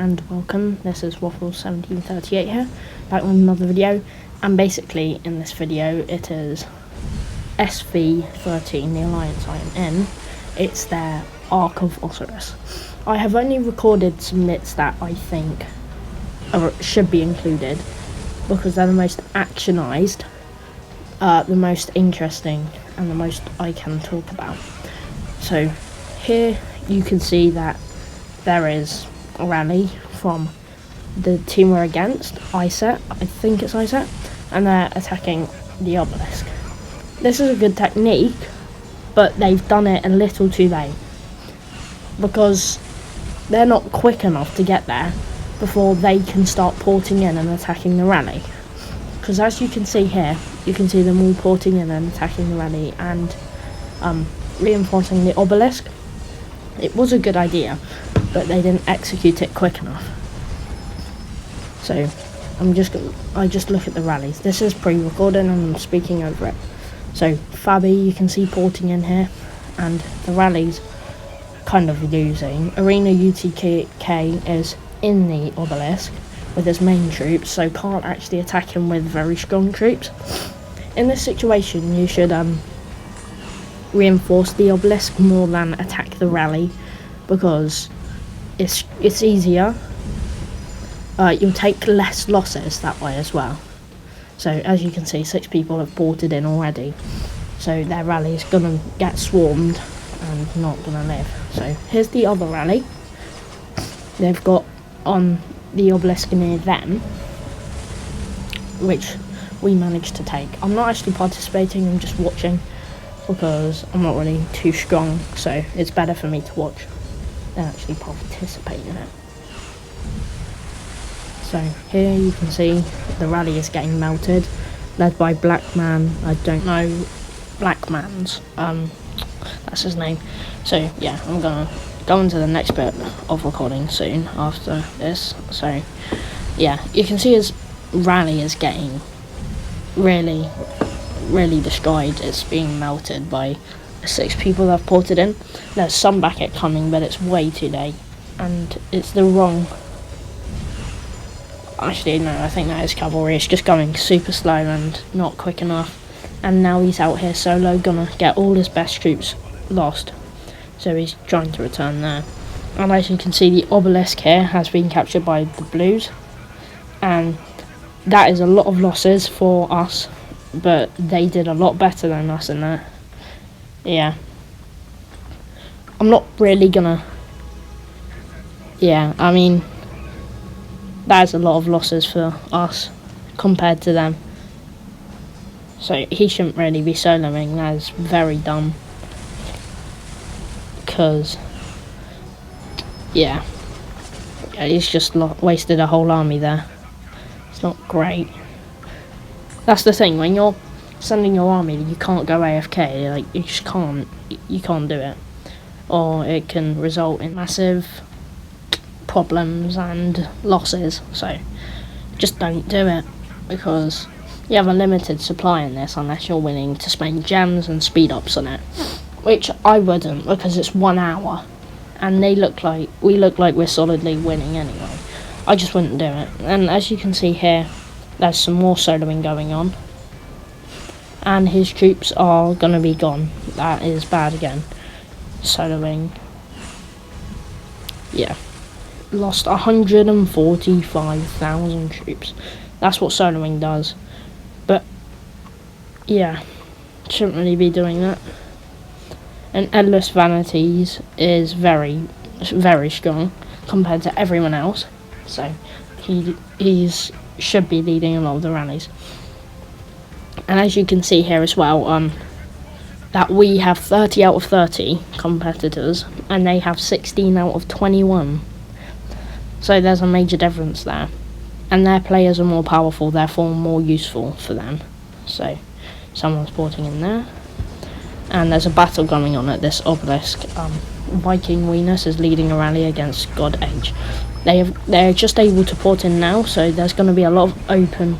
and welcome. This is SV13 here, back with another video, and basically in this video it is SV13, the alliance I am in. It's their Ark of Osiris. I have only recorded some bits that I think should be included because they're the most actionized, the most interesting, and the most I can talk about. So here you can see that there is a rally from the team we're against, ISET, I think it's ISET, and they're attacking the obelisk. This is a good technique, but they've done it a little too late because they're not quick enough to get there before they can start porting in and attacking the rally. Because as you can see here, you can see them all porting in and attacking the rally and reinforcing the obelisk. It was a good idea, but they didn't execute it quick enough. So I just look at the rallies. This is pre-recorded and I'm speaking over it. So Fabi, you can see porting in here, and the rallies kind of losing. Arena UTK is in the obelisk with his main troops, so can't actually attack him with very strong troops. In this situation, you should reinforce the obelisk more than attack the rally, because it's easier. You'll take less losses that way as well. So as you can see, 6 people have ported in already, so their rally is gonna get swarmed and not gonna live. So here's the other rally. They've got on the obelisk near them, which we managed to take. I'm not actually participating, I'm just watching because I'm not really too strong, so it's better for me to watch than actually participate in it. So here you can see the rally is getting melted, led by Blackman. I don't know Blackman's, that's his name. So yeah, I'm gonna go into the next bit of recording soon after this. So yeah, you can see his rally is getting really destroyed. It's being melted by the 6 people that have ported in. There's some backup coming, but it's way too late, and it's the wrong. Actually, no, I think that is cavalry. It's just going super slow and not quick enough. And now he's out here solo, gonna get all his best troops lost. So he's trying to return there. And as you can see, the obelisk here has been captured by the blues. And that is a lot of losses for us, but they did a lot better than us in that. Yeah. I'm not really gonna. Yeah, I mean, that's a lot of losses for us compared to them. So he shouldn't really be soloing. That is very dumb. Because, yeah, he's just wasted a whole army there. It's not great. That's the thing, when you're sending your army, you can't go AFK. Like, you just can't. You can't do it, or it can result in massive problems and losses. So just don't do it, because you have a limited supply in this unless you're willing to spend gems and speed ups on it, which I wouldn't, because it's 1 hour and we look like we're solidly winning anyway. I just wouldn't do it. And as you can see here, there's some more soloing going on, and his troops are gonna be gone. That is bad again. Soloing, yeah, lost 145,000 troops. That's what soloing does. But yeah, shouldn't really be doing that. And Endless Vanities is very strong compared to everyone else, so he's should be leading a lot of the rallies. And as you can see here as well, that we have 30 out of 30 competitors and they have 16 out of 21. So there's a major difference there. And their players are more powerful, therefore more useful for them. So someone's porting in there. And there's a battle going on at this obelisk. Viking Venus is leading a rally against goDH. They're just able to port in now, so there's going to be a lot of open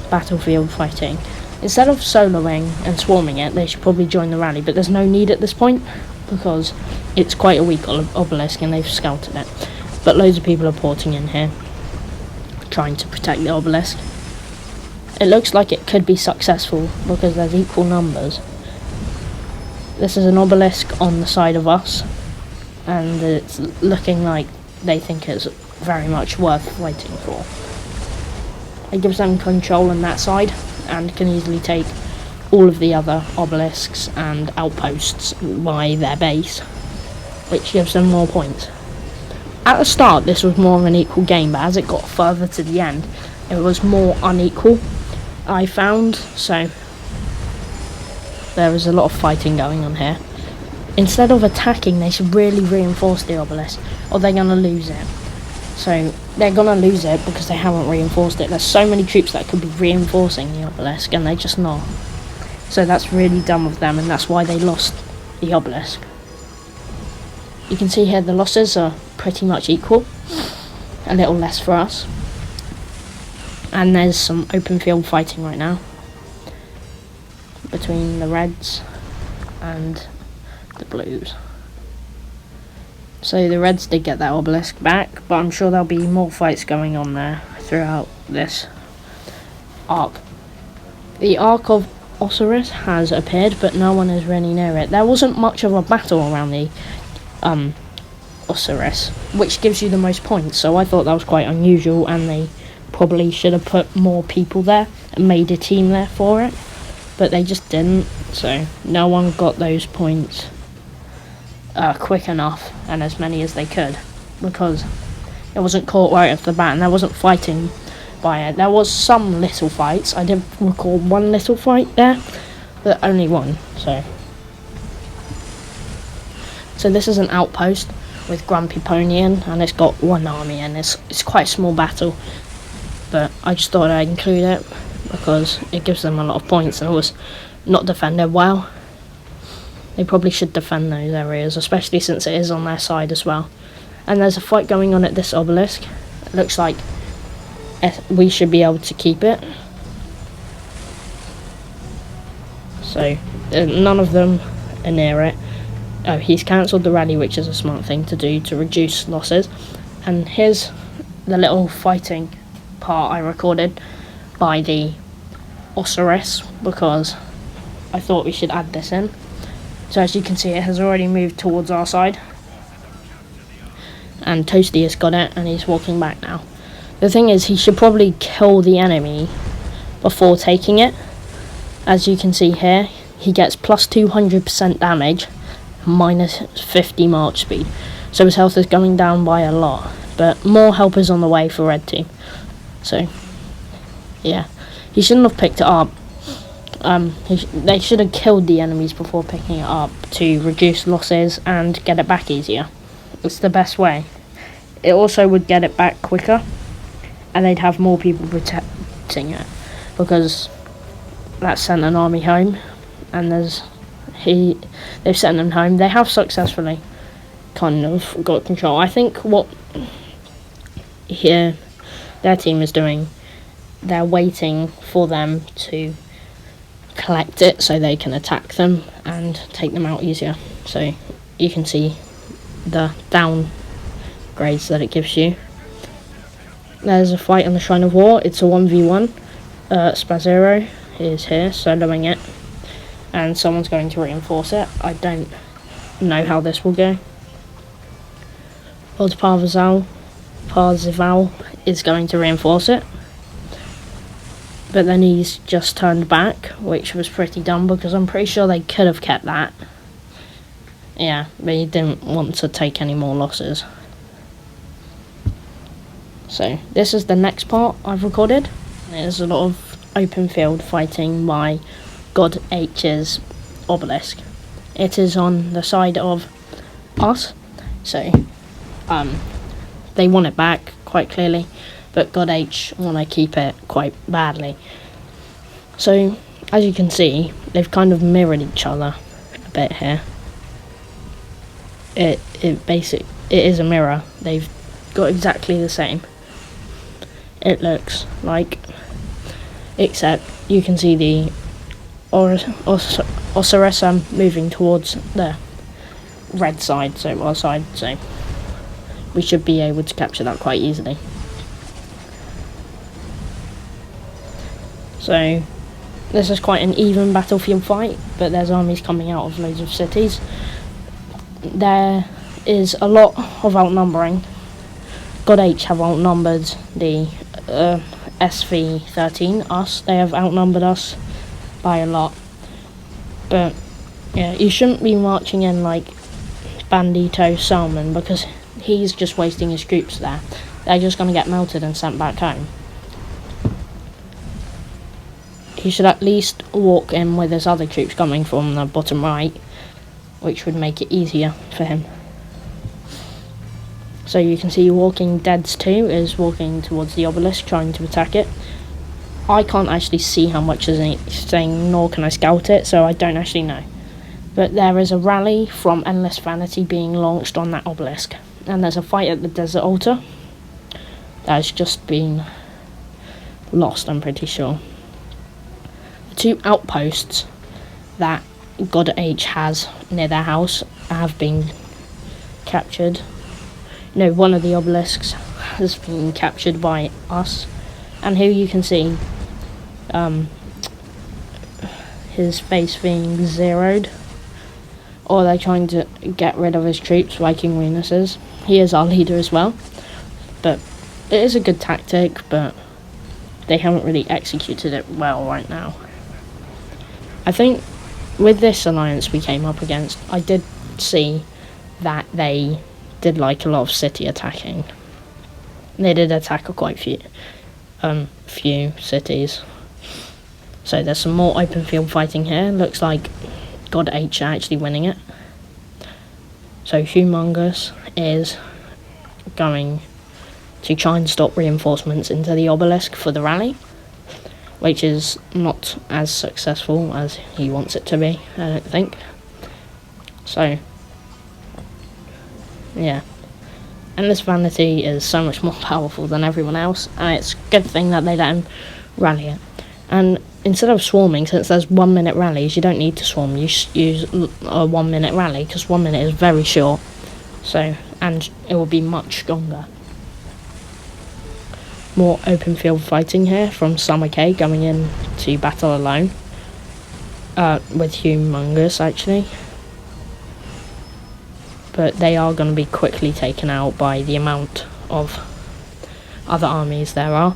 battlefield fighting. Instead of soloing and swarming it, they should probably join the rally, but there's no need at this point because it's quite a weak obelisk and they've scouted it. but loads of people are porting in here, trying to protect the obelisk. It looks like it could be successful because there's equal numbers. This is an obelisk on the side of us, and it's looking like they think it's very much worth fighting for. It gives them control on that side and can easily take all of the other obelisks and outposts by their base, which gives them more points. At the start this was more of an equal game, but as it got further to the end it was more unequal, I found. So there was a lot of fighting going on here. Instead of attacking, they should really reinforce the obelisk, or they're going to lose it. So they're going to lose it because they haven't reinforced it. There's so many troops that could be reinforcing the obelisk, and they're just not. So that's really dumb of them, and that's why they lost the obelisk. You can see here the losses are pretty much equal. A little less for us. And there's some open field fighting right now between the Reds and the Blues. So the Reds did get that obelisk back, but I'm sure there'll be more fights going on there throughout this arc. The Ark of Osiris has appeared, but no one is really near it. There wasn't much of a battle around the Osiris, which gives you the most points, so I thought that was quite unusual, and they probably should have put more people there and made a team there for it, but they just didn't, so no one got those points quick enough and as many as they could, because it wasn't caught right off the bat and there wasn't fighting by it. There was some little fights. I did record one little fight there, but only one. So this is an outpost with Grumpy Pony in, and it's got one army, and it's quite a small battle, but I just thought I'd include it because it gives them a lot of points, and it was not defended well. They probably should defend those areas, especially since it is on their side as well. And there's a fight going on at this obelisk. It looks like we should be able to keep it. So none of them are near it. Oh, he's cancelled the rally, which is a smart thing to do to reduce losses. And here's the little fighting part I recorded by the Osiris, because I thought we should add this in. So as you can see, it has already moved towards our side, and Toasty has got it and he's walking back now. The thing is, he should probably kill the enemy before taking it. As you can see here, he gets plus 200% damage, minus 50 march speed, so his health is going down by a lot, but more help is on the way for red team. So yeah, he shouldn't have picked it up. They should have killed the enemies before picking it up to reduce losses and get it back easier. It's the best way. It also would get it back quicker, and they'd have more people protecting it, because that sent an army home, and they've sent them home. They have successfully kind of got control. I think what their team is doing, they're waiting for them to collect it so they can attack them and take them out easier. So you can see the downgrades that it gives you. There's a fight on the Shrine of War. It's a 1v1. Spazero is here soloing it, and someone's going to reinforce it. I don't know how this will go. Old Parzival is going to reinforce it, but then he's just turned back, which was pretty dumb, because I'm pretty sure they could have kept that. Yeah, but he didn't want to take any more losses. So this is the next part I've recorded. There's a lot of open field fighting by goDH's obelisk. It is on the side of us, so they want it back quite clearly, but goDH want to keep it quite badly. So as you can see, they've kind of mirrored each other a bit here. It is a mirror. They've got exactly the same, it looks like, except you can see the Osiris moving towards the red side, so our side. So we should be able to capture that quite easily. So this is quite an even battlefield fight, but there's armies coming out of loads of cities. There is a lot of outnumbering. goDH have outnumbered the SV13, us. They have outnumbered us by a lot. But yeah, you shouldn't be marching in like Bandito Salmon, because he's just wasting his troops there. They're just going to get melted and sent back home. He should at least walk in with his other troops coming from the bottom right, which would make it easier for him. So you can see Walking Dead's 2 is walking towards the obelisk, trying to attack it. I can't actually see how much is anything, nor can I scout it, so I don't actually know. But there is a rally from Endless Vanity being launched on that obelisk. And there's a fight at the Desert Altar that has just been lost, I'm pretty sure. The 2 outposts that goDH has near their house have been captured. No, one of the obelisks has been captured by us, and here you can see his face being zeroed, or they're trying to get rid of his troops, Viking Weaknesses. He is our leader as well, but it is a good tactic, but they haven't really executed it well right now. I think with this alliance we came up against, I did see that they did like a lot of city attacking. They did attack quite few cities. So there's some more open field fighting here. Looks like goDH are actually winning it. So Humongous is going to try and stop reinforcements into the obelisk for the rally, which is not as successful as he wants it to be, I don't think. So yeah, Endless Vanity is so much more powerful than everyone else, and it's a good thing that they let him rally it. And instead of swarming, since there's 1 minute rallies, you don't need to swarm, you use a 1 minute rally, because 1 minute is very short, so, and it will be much stronger. More open field fighting here from Summer K going in to battle alone, with Humongous actually. But they are going to be quickly taken out by the amount of other armies there are.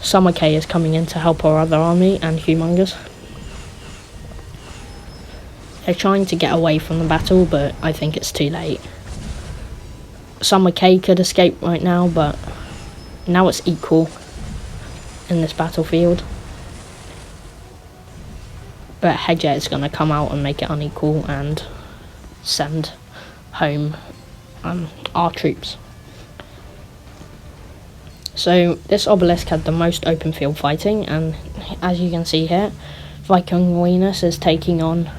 Summer K is coming in to help our other army and Humongous. They're trying to get away from the battle, but I think it's too late. Summer K could escape right now, but now it's equal in this battlefield. But Hedgehog is going to come out and make it unequal and send home our troops. So this obelisk had the most open field fighting, and as you can see here, Viking Venus is taking on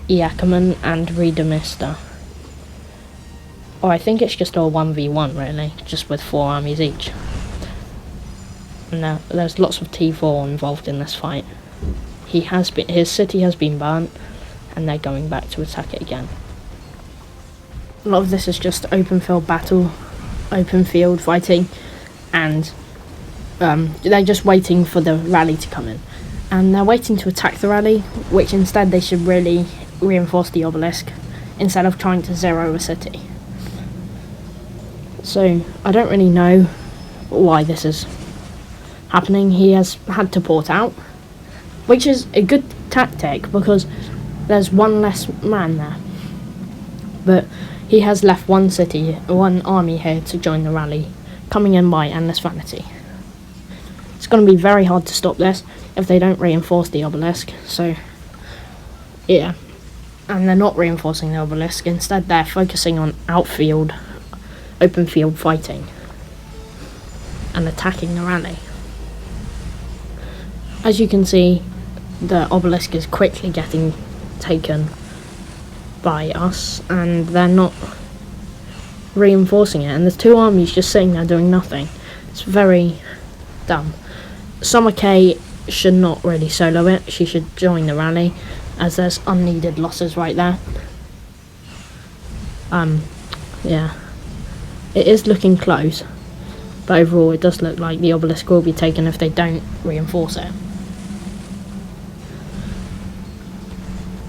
Iacaman and Redemista. Or I think it's just a 1v1 really, just with 4 armies each. And there's lots of T4 involved in this fight. His city has been burnt, and they're going back to attack it again. A lot of this is just open field battle, open field fighting, and they're just waiting for the rally to come in. And they're waiting to attack the rally, which instead they should really reinforce the obelisk, instead of trying to zero a city. So, I don't really know why this is happening. He has had to port out, which is a good tactic, because there's 1 less man there. But he has left 1 city, 1 army here to join the rally, coming in by Endless Vanity. It's going to be very hard to stop this if they don't reinforce the obelisk, so yeah. And they're not reinforcing the obelisk, instead they're focusing on outfield, open field fighting, and attacking the rally. As you can see, the obelisk is quickly getting taken by us, and they're not reinforcing it, and there's 2 armies just sitting there doing nothing. It's very dumb. Summer K should not really solo it, she should join the rally, as there's unneeded losses right there. Yeah. it is looking close, but overall it does look like the obelisk will be taken if they don't reinforce it.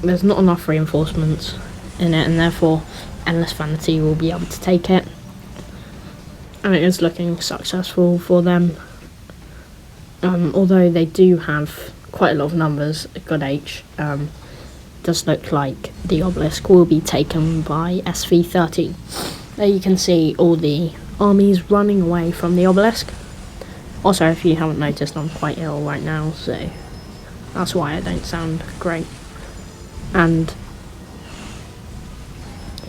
There's not enough reinforcements in it, and therefore Endless Vanity will be able to take it, and it is looking successful for them. Although they do have quite a lot of numbers, goDH, does look like the obelisk will be taken by SV13. There you can see all the armies running away from the obelisk. Also, if you haven't noticed, I'm quite ill right now, so that's why I don't sound great. And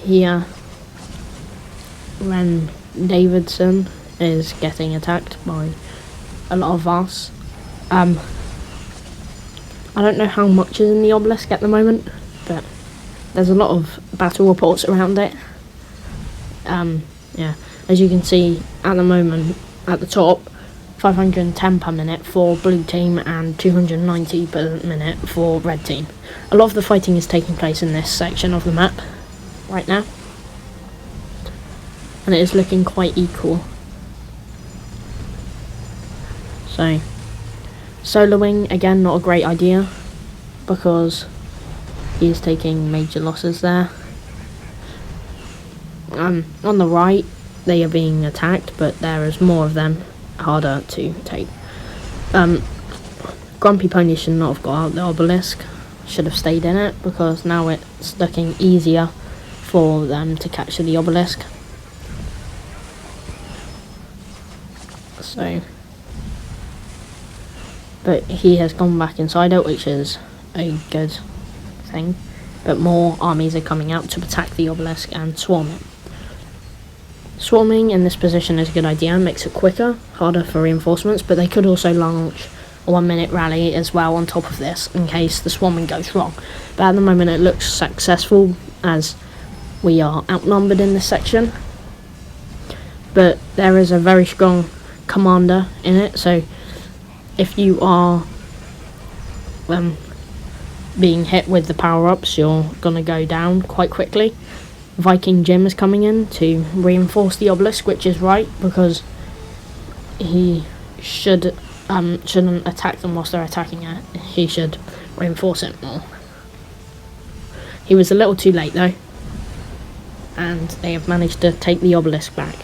here, Ren Davidson is getting attacked by a lot of us. I don't know how much is in the obelisk at the moment, but there's a lot of battle reports around it. Yeah, as you can see at the moment at the top, 510 per minute for blue team and 290 per minute for red team. A lot of the fighting is taking place in this section of the map right now, and it is looking quite equal. So, soloing, again, not a great idea, because he is taking major losses there. On the right, they are being attacked, but there is more of them, harder to take. Grumpy Pony should not have got out the obelisk, should have stayed in it, because now it's looking easier for them to capture the obelisk. So, but he has gone back inside it, which is a good thing. But more armies are coming out to attack the obelisk and swarm it. Swarming in this position is a good idea, makes it quicker, harder for reinforcements, but they could also launch a 1 minute rally as well on top of this in case the swarming goes wrong. But at the moment it looks successful as we are outnumbered in this section. But there is a very strong commander in it, so if you are being hit with the power-ups, you're gonna go down quite quickly. Viking Jim is coming in to reinforce the obelisk, which is right, because he shouldn't attack them whilst they're attacking it. He should reinforce it more. He was a little too late though, and they have managed to take the obelisk back.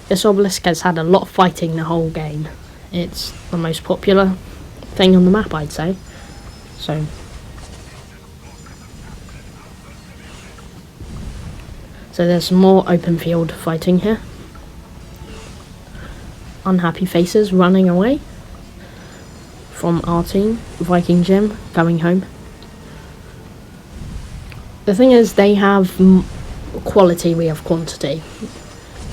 This obelisk has had a lot of fighting the whole game. It's the most popular thing on the map, I'd say. So there's some more open field fighting here. Unhappy faces running away from our team. Viking Jim going home. The thing is, they have quality, we have quantity.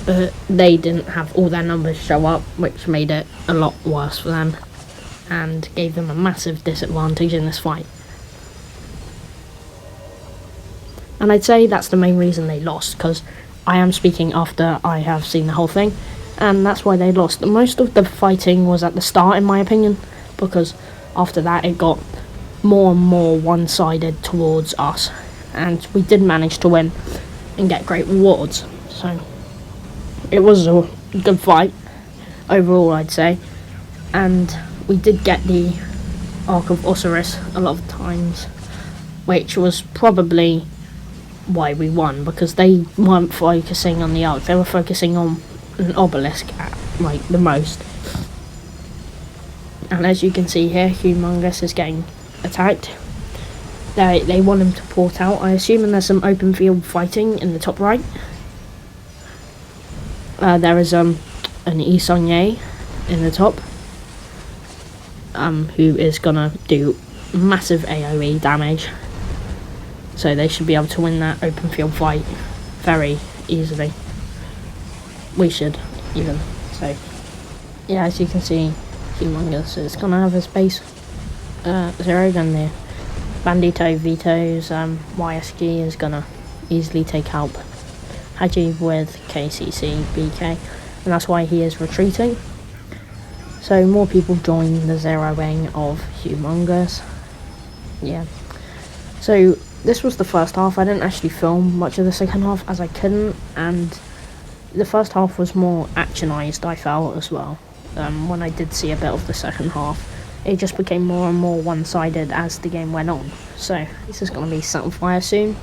But they didn't have all their numbers show up, which made it a lot worse for them and gave them a massive disadvantage in this fight. And I'd say that's the main reason they lost, because I am speaking after I have seen the whole thing, and that's why they lost. Most of the fighting was at the start, in my opinion, because after that it got more and more one-sided towards us, and we did manage to win and get great rewards. So it was a good fight overall, I'd say, and we did get the Ark of Osiris a lot of times, which was probably why we won, because they weren't focusing on the Ark, they were focusing on an obelisk at, like, the most. And as you can see here, Humongous is getting attacked. They want him to port out, I assume, and there's some open field fighting in the top right. There is an Isonye in the top, who is gonna do massive AoE damage. So they should be able to win that open field fight very easily. We should, even. So, yeah, as you can see, Humongous is gonna have his base 0, then the Bandito Vito's YSG is gonna easily take out Haji with KCC BK, and that's why he is retreating. So more people join the zeroing of Humongous. Yeah. So this was the first half. I didn't actually film much of the second half as I couldn't, and the first half was more actionized, I felt, as well. When I did see a bit of the second half, it just became more and more one-sided as the game went on. So this is going to be set on fire soon.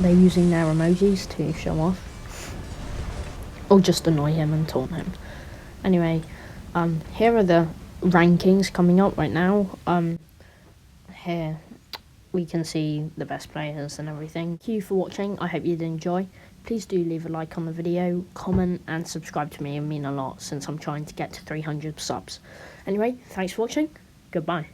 They're using their emojis to show off, or just annoy him and taunt him. Anyway, here are the rankings coming up right now. Here we can see the best players and everything. Thank you for watching. I hope you did enjoy. Please do leave a like on the video, comment and subscribe to me. It would mean a lot since I'm trying to get to 300 subs. Anyway, thanks for watching. Goodbye.